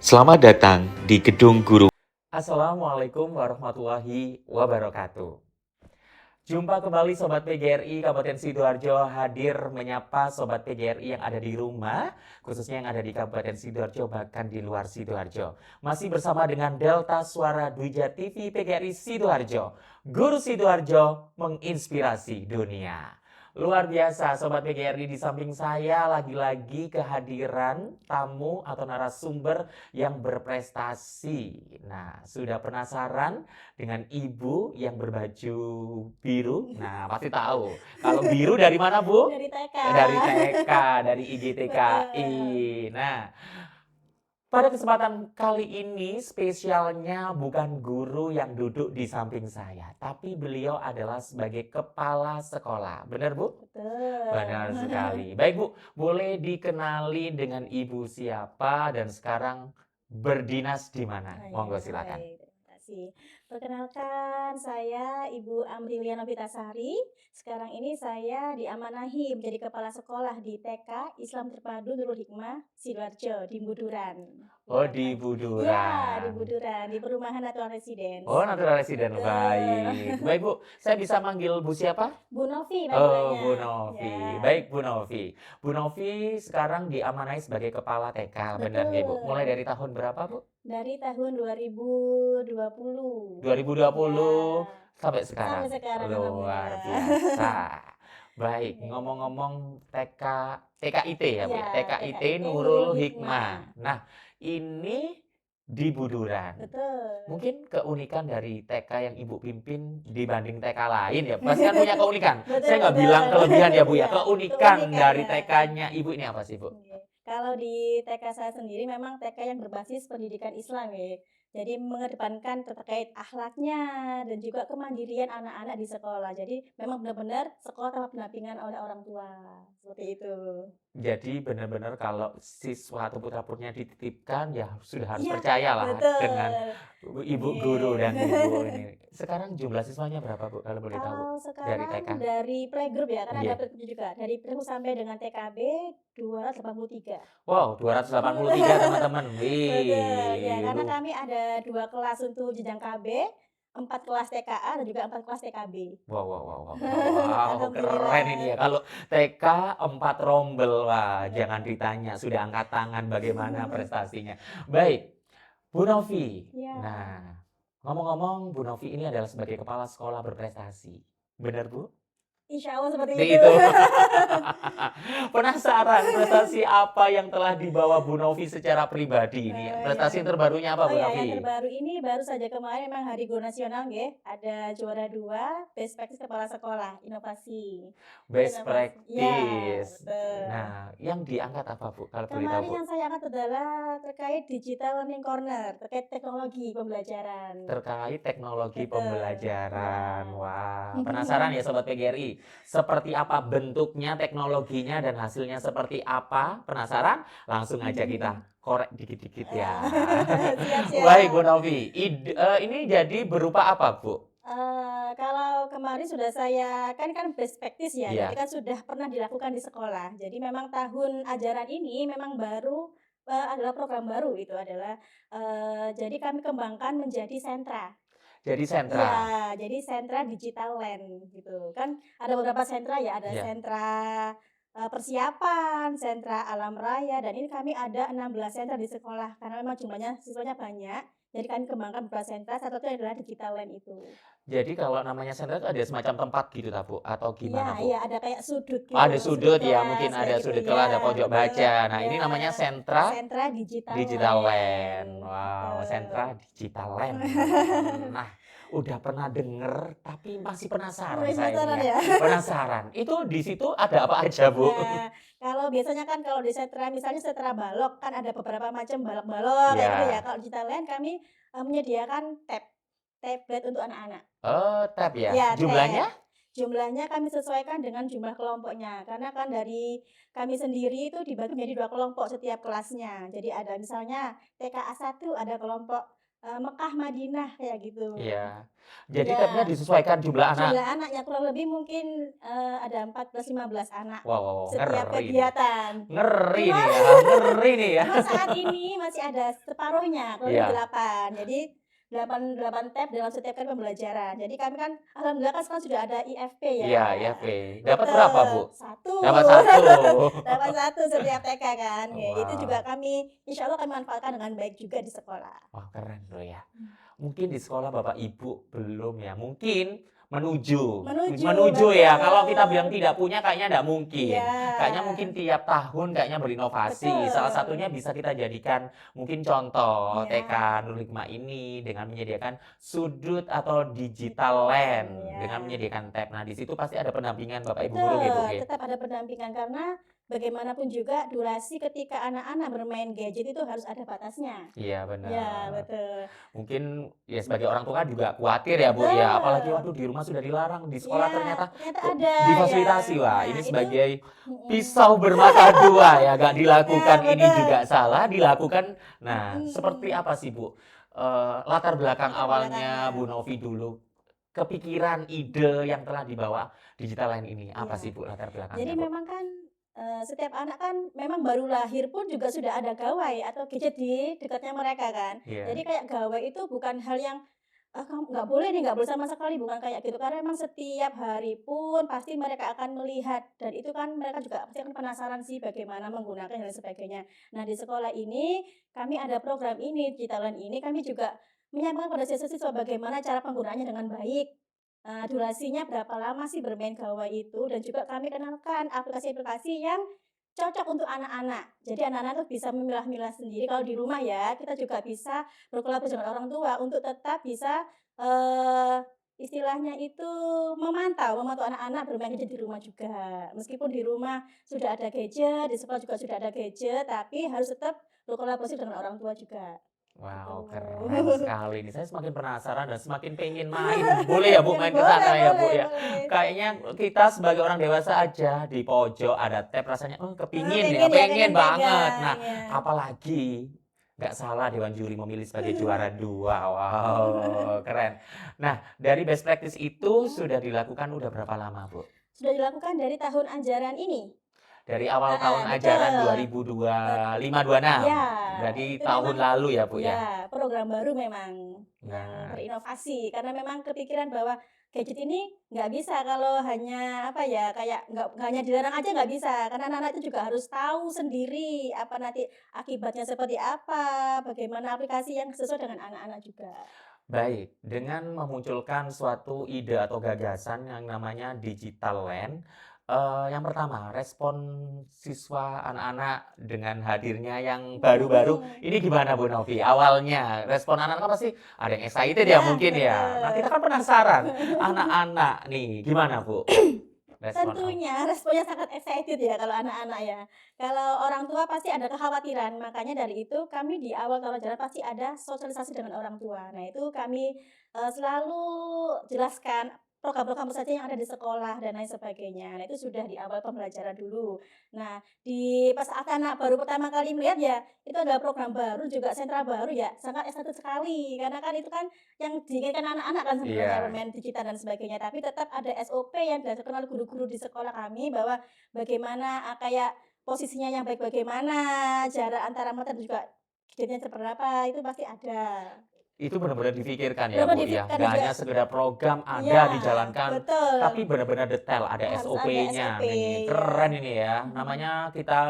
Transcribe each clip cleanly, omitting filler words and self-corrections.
Selamat datang di Gedung Guru. Assalamualaikum warahmatullahi wabarakatuh. Jumpa kembali Sobat PGRI Kabupaten Sidoarjo hadir menyapa Sobat PGRI yang ada di rumah, khususnya yang ada di Kabupaten Sidoarjo bahkan di luar Sidoarjo. Masih bersama dengan Delta Suara Dwija TV PGRI Sidoarjo. Guru Sidoarjo menginspirasi dunia. Luar biasa Sobat PGRI, di samping saya lagi-lagi kehadiran tamu atau narasumber yang berprestasi. Nah, sudah penasaran dengan ibu yang berbaju biru? Nah, pasti tahu. Kalau biru dari mana, Bu? Dari TK. Dari TK, dari IGTKI. Nah, pada kesempatan kali ini spesialnya bukan guru yang duduk di samping saya, tapi beliau adalah sebagai kepala sekolah. Benar, Bu? Betul. Benar sekali. Baik, Bu, boleh dikenali dengan Ibu siapa dan sekarang berdinas di mana? Monggo silakan. Baik, terima kasih. Perkenalkan, saya Ibu Amrilia Novitasari. Sekarang ini saya diamanahi menjadi kepala sekolah di TK Islam Terpadu Nurul Hikmah Sidoarjo di Buduran. Oh, Ya, di kan? Ya, di Buduran. Buduran, di perumahan Natural Residence. Oh, natural resident. Betul. Baik. Baik, Bu. Saya bisa manggil Bu siapa? Bu Novi Oh, panggilannya. Bu Novi. Ya. Baik, Bu Novi. Bu Novi sekarang diamanai sebagai kepala TK, benar nggih, Bu? Betul. Mulai dari tahun berapa, Bu? Dari tahun 2020. 2020 Ya. sampai sekarang. Sampai sekarang, Luar alhamdulillah. biasa. Baik, Iya. ngomong-ngomong TKIT ya, Bu? Iya, TKIT TKIT Nurul Nurul Hikmah. Hikmah. Nah, ini di Buduran. Betul. Mungkin keunikan dari TK yang Ibu pimpin dibanding TK lain ya, pasti kan punya keunikan. Betul, Saya nggak betul. bilang kelebihan ya, Bu ya. Iya, Keunikan keunikan dari ya. TK-nya Ibu ini apa sih, Bu? Oke. Kalau di TK saya sendiri memang TK yang berbasis pendidikan Islam ya. Jadi mengedepankan terkait akhlaknya dan juga kemandirian anak-anak di sekolah. Jadi memang benar-benar sekolah tanpa pendampingan oleh orang tua. Seperti itu. Jadi benar-benar kalau siswa atau putra-putrinya dititipkan ya sudah harus Iya, percayalah dengan betul. ibu Iya. guru dan ibu ini. Sekarang jumlah siswanya berapa, Bu? Kalau boleh tahu. Kalau Dari sekarang TK. dari playgroup ya, karena Iya. ada playgroup juga. Dari playgroup sampai dengan TKB 283. Wow, 283 teman-teman. Betul, ya karena Wih. kami ada 2 kelas untuk jenjang KB, 4 kelas TKA dan juga 4 kelas TKB. Wow, keren Alhamdulillah. ini ya. Kalau TK 4 rombel, wah jangan ditanya, sudah angkat tangan bagaimana prestasinya. Baik, Bu Novi. Ya. Nah, ngomong-ngomong Bu Novi ini adalah sebagai kepala sekolah berprestasi. Benar, Bu? Insya Allah seperti Itu. itu. Penasaran prestasi apa yang telah dibawa Bu Novi secara pribadi ini? Prestasi terbarunya apa, Bu ya, Novi? yang terbaru ini baru saja kemarin memang Hari Guru Nasional nggih, ada juara 2 Best Practice Kepala Sekolah Inovasi. Best Ya, practice. betul. Nah, yang diangkat apa, Bu? Kalau boleh tahu, Kemarin Bu. yang saya angkat adalah terkait Digital Learning Corner, terkait teknologi pembelajaran. Terkait teknologi Betul. pembelajaran. Ya. Wah, penasaran ya Sobat PGRI? Seperti apa bentuknya, teknologinya, dan hasilnya seperti apa? Penasaran? Langsung aja kita korek dikit-dikit ya. Siap-siap. Baik, Bu Novi. Ini jadi berupa apa, Bu? Kalau kemarin sudah saya kan best practice ya, Iya. jadi kan sudah pernah dilakukan di sekolah. Jadi memang tahun ajaran ini memang baru adalah program baru itu adalah jadi kami kembangkan menjadi sentra. Jadi sentra. Iya, jadi sentra digital land gitu. Kan ada beberapa sentra ya, ada Iya. sentra persiapan, sentra alam raya, dan ini kami ada 16 sentra di sekolah karena memang jumlahnya siswanya banyak. Jadi kami kembangkan beberapa sentra, satu itu adalah digital land itu. Jadi kalau namanya sentra itu ada semacam tempat gitu, tak, Bu? Atau gimana, Bu? Iya, ada kayak sudut gitu. Ada sudut ya, kelas, mungkin kayak ada gitu. sudut kelas, ada pojok baca. Nah, ini Iya. namanya sentra Sentra digital land. land. Wow, Betul. sentra digital land. Nah, udah pernah denger tapi masih penasaran saya Penasaran ini ya. ya? Penasaran. Itu di situ ada apa aja, Bu? Nah, kalau biasanya kan kalau di sentra misalnya sentra balok kan ada beberapa macam balok-balok kayak gitu Iya. ya. Kalau digital land kami menyediakan tablet untuk anak-anak. Oh, tab ya. Ya, Jumlahnya? Jumlahnya kami sesuaikan dengan jumlah kelompoknya. Karena kan dari kami sendiri itu dibagi menjadi 2 kelompok setiap kelasnya. Jadi ada misalnya TKA 1 ada kelompok Mekah, Madinah kayak gitu. Iya. Jadi tabnya Iya, disesuaikan jumlah anak. jumlah anaknya kurang lebih mungkin, ada 14, 15 anak Wow, wow, wow, setiap ngeri nih. kegiatan. Ngeri Cuma nih ya, ngeri nih ya. cuma saat ini masih ada separuhnya, kurang lebih Iya, 8. Jadi 8 tab dalam setiap kali pembelajaran. Jadi kami kan alhamdulillah kan sekarang sudah ada IFP iya, ya. iya, V. Dapat berapa, Bu? Betul, 1. Dapat satu. Dapat 1 setiap TK kan. Ya, itu juga Wow. kami insya Allah kami manfaatkan dengan baik juga di sekolah. Wah, keren loh ya. Mmm. Mungkin di sekolah Bapak Ibu belum ya, mungkin menuju. Menuju, Menuju ya, kalau kita bilang betul. tidak punya kayaknya tidak mungkin. Iya, Kayaknya mungkin tiap tahun kayaknya berinovasi. Salah satunya betul. bisa kita jadikan mungkin contoh TK Iya, Nurul Hikmah ini dengan menyediakan sudut atau digital digital, land ya. dengan menyediakan tab. Nah, di situ pasti ada pendampingan Bapak Ibu guru ya, Bu Betul, ya. tetap ada pendampingan karena bagaimanapun juga durasi ketika anak-anak bermain gadget itu harus ada batasnya. Iya, Ya, benar. betul. Mungkin ya sebagai orang tua kan juga khawatir ya, Bu ya. Apalagi Betul. waduh di rumah sudah dilarang, di Iya, sekolah ternyata ternyata kok ada ya. difasilitasi. Wah, Nah, ini itu sebagai mhm. pisau bermata dua ya, gak Ya, dilakukan ini betul. juga salah, dilakukan. Nah, seperti Mhm. apa sih, Bu? Latar belakang Latar awalnya belakangnya. Bu Novi dulu, kepikiran, ide yang telah dibawa digital line ini, apa Iya. sih, Bu, latar Jadi belakangnya, Bu? memang kan, setiap anak kan memang baru lahir pun juga sudah ada gawai atau gadget di dekatnya mereka kan. Jadi Iya. kayak gawai itu bukan hal yang, kamu nggak boleh nih, nggak boleh sama sekali, bukan kayak gitu. Karena memang setiap hari pun pasti mereka akan melihat dan itu kan mereka juga pasti akan penasaran sih bagaimana menggunakan dan sebagainya. Nah, di sekolah ini kami ada program ini, digitalan ini kami juga menyampaikan pada siswa-siswa bagaimana cara penggunaannya dengan baik. Durasinya berapa lama sih bermain gawai itu dan juga kami kenalkan aplikasi-aplikasi yang cocok untuk anak-anak. Jadi anak-anak tuh bisa memilah-milah sendiri kalau di rumah ya, kita juga bisa berkolaborasi dengan orang tua untuk tetap bisa, eee, istilahnya itu memantau memantau anak-anak bermain gadget di rumah juga. Meskipun di rumah sudah ada gadget, di sekolah juga sudah ada gadget, tapi harus tetap berkolaborasi dengan orang tua juga, Wow, gitu. keren sekali nih. Saya semakin penasaran dan semakin pengen main. Boleh ya, Bu, main ke Boleh sana ya, Bu, boleh ya? boleh. Kayaknya kita sebagai orang dewasa aja di pojok ada tab rasanya, kepingin ya, Pengen ya, pengen pengen banget. pegang, Nah, ya. apalagi nggak salah Dewan Juri memilih sebagai juara 2. Wow, keren. Nah, dari best practice itu Mhm. sudah dilakukan udah berapa lama, Bu? Sudah dilakukan dari tahun ajaran ini? Dari awal Heeh, tahun ajaran betul. 2025-26. Iya, Berarti itu tahun memang lalu ya, Bu, ya? ya program baru memang yang Nah, berinovasi karena memang kepikiran bahwa gadget ini nggak bisa kalau hanya apa ya, kayak nggak hanya dilarang aja nggak bisa, karena anak-anak itu juga harus tahu sendiri apa nanti akibatnya seperti apa, bagaimana aplikasi yang sesuai dengan anak-anak juga. baik, dengan memunculkan suatu ide atau gagasan yang namanya digital land, yang pertama, respon siswa anak-anak dengan hadirnya yang baru-baru, Mhm. ini gimana Bu Novi? Awalnya, respon anak-anak kan pasti ada yang excited ya Ya, mungkin ya. Nah, kita betul. kan penasaran, anak-anak nih, gimana Bu? Respon awal? Tentunya responnya sangat excited ya kalau anak-anak ya. Kalau orang tua pasti ada kekhawatiran, makanya dari itu kami di awal pembelajaran pasti ada sosialisasi dengan orang tua. Nah itu kami, selalu jelaskan program-program apa saja yang ada di sekolah dan lain sebagainya. Nah itu sudah di awal pembelajaran dulu. Nah di pas saat anak baru pertama kali melihat ya, itu adalah program baru juga sentra baru ya, sangat excited sekali. Karena kan itu kan yang diinginkan anak-anak kan sebenarnya Iya. bermain digital dan sebagainya, tapi tetap ada SOP yang diajarkan oleh guru-guru di sekolah kami bahwa bagaimana, kayak posisinya yang baik bagaimana, jarak antara mata dan juga gadgetnya seberapa, itu pasti ada. Itu benar-benar difikirkan ya, Benar-benar Bu, ya? difikirkan dan Nggak juga hanya sekedar program iya, ada dijalankan, betul, tapi benar-benar detail, ada harus ada SOP-nya. SOP, Ini ya. keren ini ya. Mhm. Namanya kita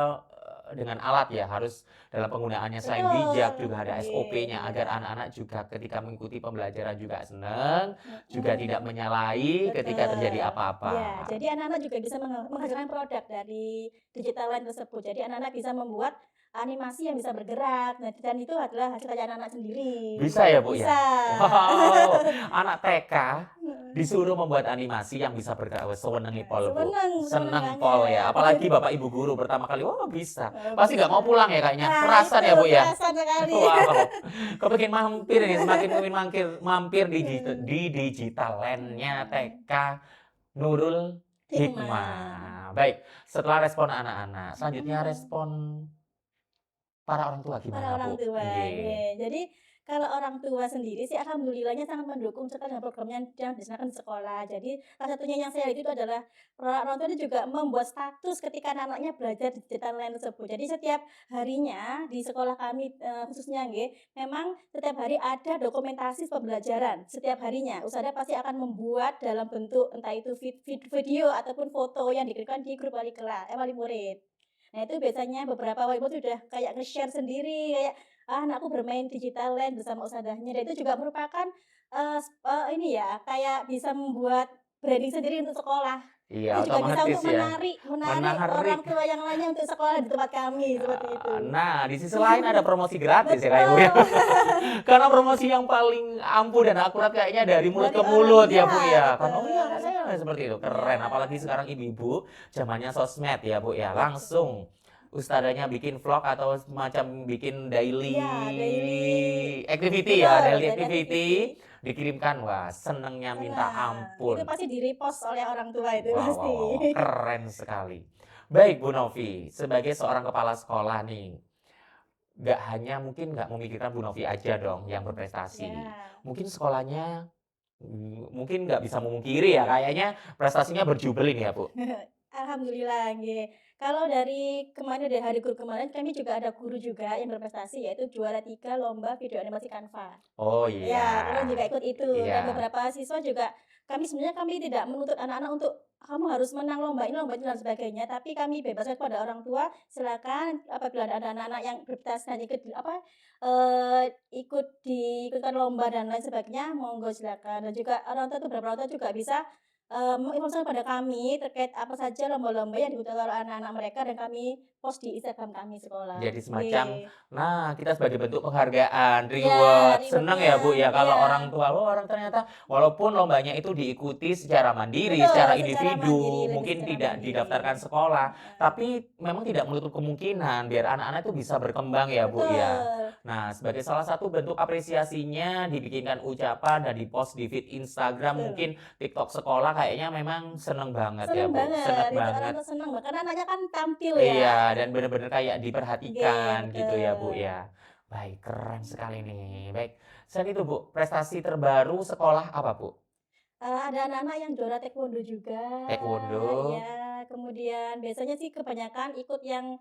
dengan alat ya, harus dalam penggunaannya selain bijak Betul, juga ada SOP-nya agar iya, anak-anak juga ketika mengikuti pembelajaran juga senang, juga tidak mhm, menyalahi ketika betul. terjadi Iya, apa-apa. jadi anak-anak juga bisa menghasilkan produk dari digital land tersebut. Jadi anak-anak bisa membuat animasi yang bisa bergerak, nah dan itu adalah hasil karya anak-anak sendiri. Bisa ya, Bu, Bisa. ya? Wow, anak TK Heeh. disuruh membuat animasi yang bisa bergerak. Wes senengi Nah, pol, Bu. seneng seneng Seneng pol ya, banget. apalagi Bapak Ibu guru pertama kali, wah bisa. Pasti nggak Bisa. mau pulang ya kayaknya, Nah kerasan itu, ya, Bu, ya? kerasan sekali. Wow, kepengen mampir ini, semakin pengen mampir mampir Mmm, di digital land-nya mhm. TK Nurul Hikmah. Hikmah. Baik, setelah respon anak-anak, selanjutnya Mhm. respon para orang tua Para gimana, orang Bu? tua, Nggih. nggih. Jadi Kalau orang tua sendiri sih alhamdulillahnya sangat mendukung sekali dengan program yang dilaksanakan di sekolah. Jadi salah satunya yang saya lihat itu adalah orang tua itu juga membuat status ketika anak-anaknya belajar di digital lain tersebut. Jadi setiap harinya di sekolah kami, khususnya nggih, memang setiap hari ada dokumentasi pembelajaran setiap harinya. Ustadzah pasti akan membuat dalam bentuk entah itu video ataupun foto yang dikirimkan di grup wali murid. Nah, itu biasanya beberapa wali murid sudah kayak nge-share sendiri, kayak, "Ah, anakku bermain digital land bersama ustadzahnya." Dan itu juga merupakan, ini ya, kayak bisa membuat branding sendiri untuk sekolah. Iya, Itu juga bisa otomatis untuk ya, menarik menarik menarik. orang tua yang lainnya untuk sekolah di tempat kami, seperti itu. Nah, di sisi lain ada promosi gratis ya, Kak, Bu, ya. Betul. Karena promosi yang paling ampuh dan akurat kayaknya dari mulut Dari ke orang mulut ya, iya, Bu, ya. Kan, "Oh iya, anak betul. saya seperti itu." Iya. Keren, apalagi sekarang ibu-ibu zamannya sosmed ya, Bu, ya. Betul. Langsung ustadzanya bikin vlog atau semacam bikin daily Iya, daily activity ya, betul, daily daily activity activity. dikirimkan. Wah, senengnya minta Nah, itu ampun. pasti di-repost oleh orang tua itu Wow, pasti. wow, wow, wow, keren sekali. Baik, Bu Novi, sebagai seorang kepala sekolah nih, nggak memikirkan Bu Novi aja dong yang berprestasi. Ya. Mungkin sekolahnya, mungkin nggak bisa memungkiri ya, kayaknya prestasinya berjubel ini ya, Bu? Alhamdulillah nggih. Kalau dari kemarin dari Hari Guru kemarin kami juga ada guru juga yang berprestasi yaitu juara 3 lomba video animasi Canva. Oh iya, Ya, kebetulan juga ikut itu dan iya. beberapa siswa juga kami tidak menuntut anak-anak untuk kamu harus menang lomba ini dan sebagainya, tapi kami bebaskan kepada orang tua, silakan apabila ada anak-anak yang berprestasi dan ikut diikutkan lomba dan lain sebagainya, monggo silakan. Dan juga beberapa orang tua juga bisa, menginformasikan kepada kami terkait apa saja lomba-lomba yang diikuti oleh anak-anak mereka dan kami post di Instagram kami sekolah. Jadi semacam, Nggih. nah kita sebagai bentuk penghargaan, Iya, reward, seneng reward-nya, ya Bu ya iya. kalau orang tua, oh orang ternyata walaupun lombanya itu diikuti secara mandiri, Betul, secara secara mandiri, individu, lebih mungkin secara tidak mandiri. didaftarkan sekolah, Heeh. tapi memang tidak menutup kemungkinan biar anak-anak itu bisa berkembang ya Bu ya. Betul, Nah sebagai salah satu bentuk apresiasinya dibikinkan ucapan dan dipost di feed Instagram, betul. mungkin TikTok sekolah kayaknya memang seneng banget ya Seneng Bu, banget, seneng itu orang banget. tua seneng banget, karena anaknya kan tampil ya. Iya, dan bener-bener kayak Nggih, diperhatikan gitu ya, Bu, betul. ya. Baik, keren sekali nih. Baik, selain itu, Bu, prestasi terbaru sekolah apa, Bu? Ada anak-anak yang juara taekwondo juga, Taekwondo, ya. Kemudian biasanya sih kebanyakan ikut yang,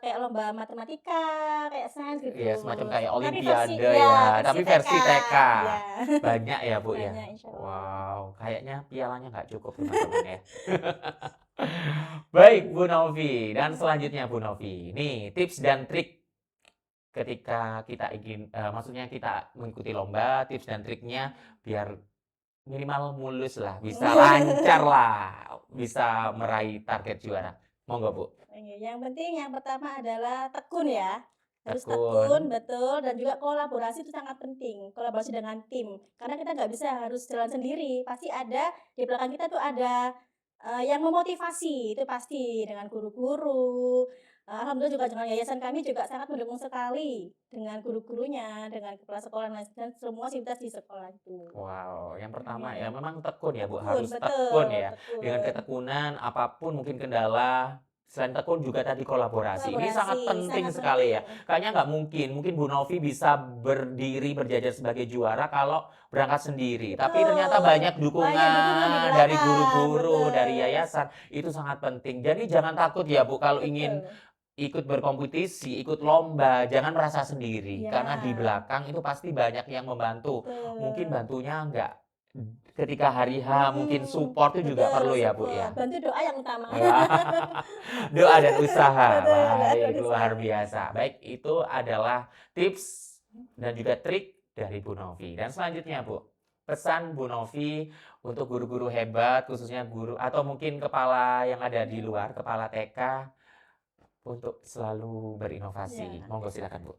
kayak lomba matematika, kayak sains gitu. ya semacam kayak Tapi versi olimpiade ya ya, versi tapi TK, versi TK. iya. Banyak ya, Bu, ya? Banyak insyaallah. Wow, kayaknya pialanya nggak cukup, teman-teman ya. Baik, Bu Novi, dan selanjutnya Bu Novi, nih tips dan trik ketika kita ingin maksudnya kita mengikuti lomba, tips dan triknya biar minimal mulus lah, bisa lancar lah, bisa meraih target juara. Monggo, Bu. Oke, yang penting yang pertama adalah tekun ya. Harus Tekun. tekun, betul, dan juga kolaborasi itu sangat penting, kolaborasi dengan tim. Karena kita nggak bisa harus jalan sendiri, pasti ada di belakang kita tuh ada, yang memotivasi, itu pasti dengan guru-guru. Alhamdulillah juga dengan yayasan kami juga sangat mendukung sekali dengan guru-gurunya, dengan kepala sekolah dan semua aktivitas di sekolah itu. Wow, yang pertama ya Iya, memang tekun ya, Bu, tekun, harus tekun betul, ya. Dengan tekun. ketekunan apapun mungkin kendala, selain tekun juga tadi kolaborasi. Ini sangat Kolaborasi, penting sangat sekali penting. ya. Kayaknya nggak mungkin Bu Novi bisa berdiri berjajar sebagai juara kalau berangkat sendiri. Tapi ternyata Betul, banyak banyak dukungan di dukungan dari belakang, guru-guru, dari betul, yayasan, itu sangat penting. Jadi jangan takut ya, Bu, kalau ingin betul. ikut berkompetisi, ikut lomba, jangan merasa sendiri. Karena di Iya, belakang itu pasti banyak yang membantu. Mungkin betul. bantunya nggak ketika hari H, mungkin support itu juga Betul, perlu ya, Bu, support, ya? bantu doa yang utama. Doa dan usaha, Betul, doa dan baik, usaha. luar biasa. Baik, itu adalah tips dan juga trik dari Bu Novi. Dan selanjutnya, Bu, pesan Bu Novi untuk guru-guru hebat, khususnya guru atau mungkin kepala yang ada di luar, kepala TK, untuk selalu berinovasi. Ya, Monggo silakan, Bu.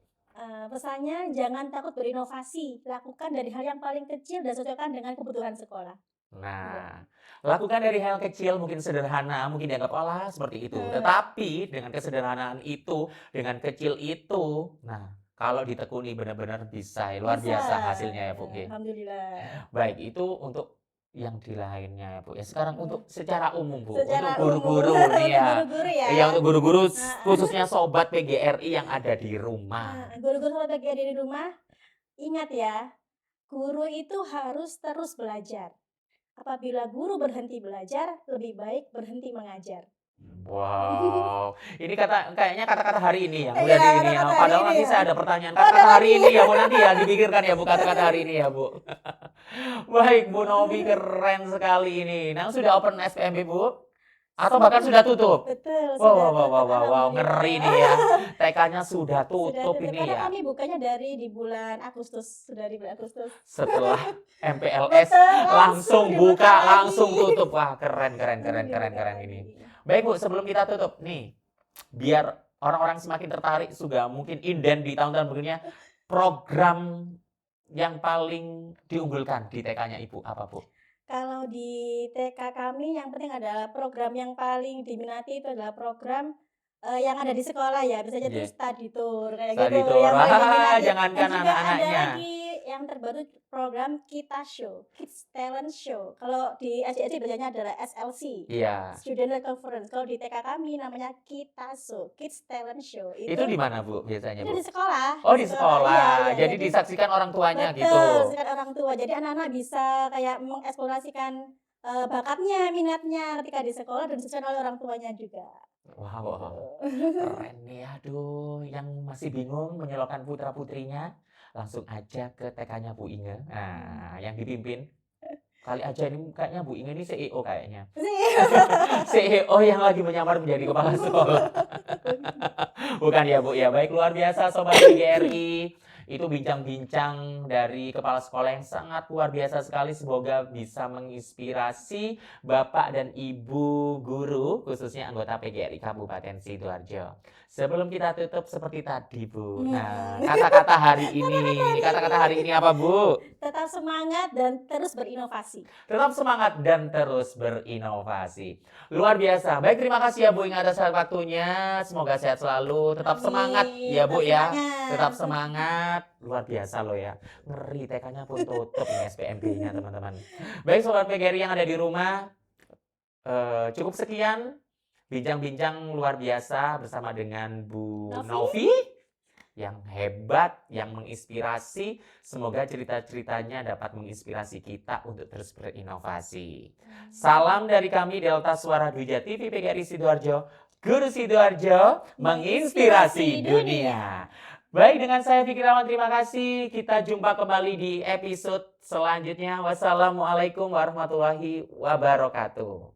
pesannya jangan takut berinovasi, lakukan dari hal yang paling kecil dan sesuaikan dengan kebutuhan sekolah. Iya, Nah, lakukan dari hal kecil, mungkin sederhana, mungkin dianggap, "Olah, seperti itu." betul, Tetapi dengan kesederhanaan itu, dengan kecil itu, nah, kalau ditekuni benar-benar bisa, luar bisa, biasa hasilnya ya, ya, Bu, nggih. alhamdulillah. Baik, itu untuk yang di lainnya ya, Bu, ya. Sekarang Mhm. untuk secara umum, Bu, untuk Secara umum, guru-guru nih untuk ya. guru-guru ya. Ya, untuk guru-guru Heeh. khususnya sobat PGRI yang ada di rumah. Guru-guru sama PGRI di rumah Ingat ya, guru itu harus terus belajar. Apabila guru berhenti belajar, lebih baik berhenti mengajar. Wow, ini kayaknya kata-kata hari ini yang udah Iya, di ini ya. kata-kata hari Padahal ini nanti ya. saya ada pertanyaan Oh, ada kata-kata hari lagi. ini ya Bu, nanti ya dipikirkan ya Bu kata-kata hari ini ya Bu. Baik Bu Novi, keren sekali ini. Nah, sudah open SPMB Bu? Atau bahkan sudah tutup? Betul, Wow, sudah wow, wow, wow, tutup, wow, wow, ngeri nih ya. alhamdulillah. TK-nya sudah Sudah tutup tutup, ini karena ya. kami bukanya dari di bulan Agustus, sudah di bulan Agustus. Setelah MPLS Betul, langsung dibuka buka, lagi. langsung tutup. Wah, keren, keren, Langsung keren, keren, dibuka keren lagi. ini. Baik Bu, sebelum kita tutup nih, biar orang-orang semakin tertarik juga mungkin inden di tahun-tahun berikutnya, program yang paling diunggulkan di TK-nya Ibu apa Bu? Kalau di TK kami yang penting adalah program yang paling diminati itu adalah program yang ada di sekolah ya, biasanya itu Iya. study tour kayak gitu Study tour. yang paling Wah, diminati. Dan jangankan juga ada anak-anaknya. lagi yang terbaru program Kita Show, Kids Talent Show. Kalau di adik-adik biasanya adalah SLC, Iya. Student Conference. Kalau di TK kami namanya Kita Show, Kids Talent Show. Itu di mana Bu biasanya Itu Bu? di sekolah, Oh, di di sekolah. Iya, sekolah. iya. Jadi disaksikan orang tuanya Betul, gitu. sekarang orang tua. Jadi anak-anak bisa kayak mengeksplorasikan bakatnya, minatnya ketika di sekolah dan disesuaikan oleh orang tuanya juga. Wow, Gitu. wow. Keren nih. Aduh, yang masih bingung menyalurkan putra-putrinya, langsung aja ke TK-nya Bu Inge. Nah, yang dipimpin kali aja ini kayaknya Bu Inge ini CEO kayaknya. CEO yang lagi menyamar menjadi kepala sekolah. Bukan ya Bu ya. Baik, luar biasa Sobat PGRI. Itu bincang-bincang dari kepala sekolah yang sangat luar biasa sekali. Semoga bisa menginspirasi Bapak dan Ibu guru, khususnya anggota PGRI Kabupaten Sidoarjo. Sebelum kita tutup seperti tadi Bu. Nah, kata-kata hari ini apa Bu? Tetap semangat dan terus berinovasi. Tetap semangat dan terus berinovasi. Luar biasa. Baik, terima kasih ya Bu Inge atas waktunya. Semoga sehat selalu. Tetap semangat ya Bu ya. Tetap semangat. Luar biasa loh ya. Ngeri, TK-nya pun tutup nih SPMB-nya teman-teman. Baik Sobat PGRI yang ada di rumah. Cukup sekian bincang-bincang luar biasa bersama dengan Bu Novi yang hebat, yang menginspirasi. Semoga cerita-ceritanya dapat menginspirasi kita untuk terus berinovasi. Salam dari kami Delta Suara Duja TV PGRI Sidoarjo. Guru Sidoarjo menginspirasi dunia. Baik, dengan saya Fikri Rahman, terima kasih. Kita jumpa kembali di episode selanjutnya. Wassalamualaikum warahmatullahi wabarakatuh.